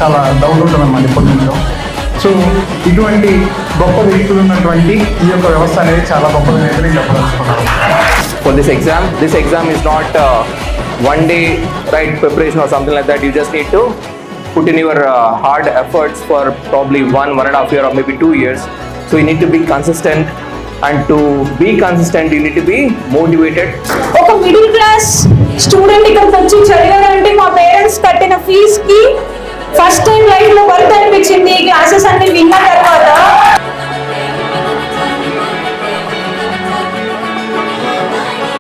చాలా డౌట్ ఉంటుంది అన్నమాట ఇప్పటి నుంచో. సో ఇటువంటి గొప్ప వ్యక్తులు ఉన్నటువంటి ఈ యొక్క వ్యవస్థ అనేది చాలా గొప్పదని అయితే నేను చెప్పదలుచుకున్నాను. For this exam is not one day right preparation or something like that. You just need to put in your hard efforts for probably 1.5 year or maybe 2 years. So you need to be consistent, and to be consistent you need to be motivated. ఒక middle class student ఇక్కడికి వచ్చి చదివారంటే మా parents కట్టిన ఫీజుకి first time life లో worth అనిపించింది. ఈ classes అన్ని విన్న తర్వాత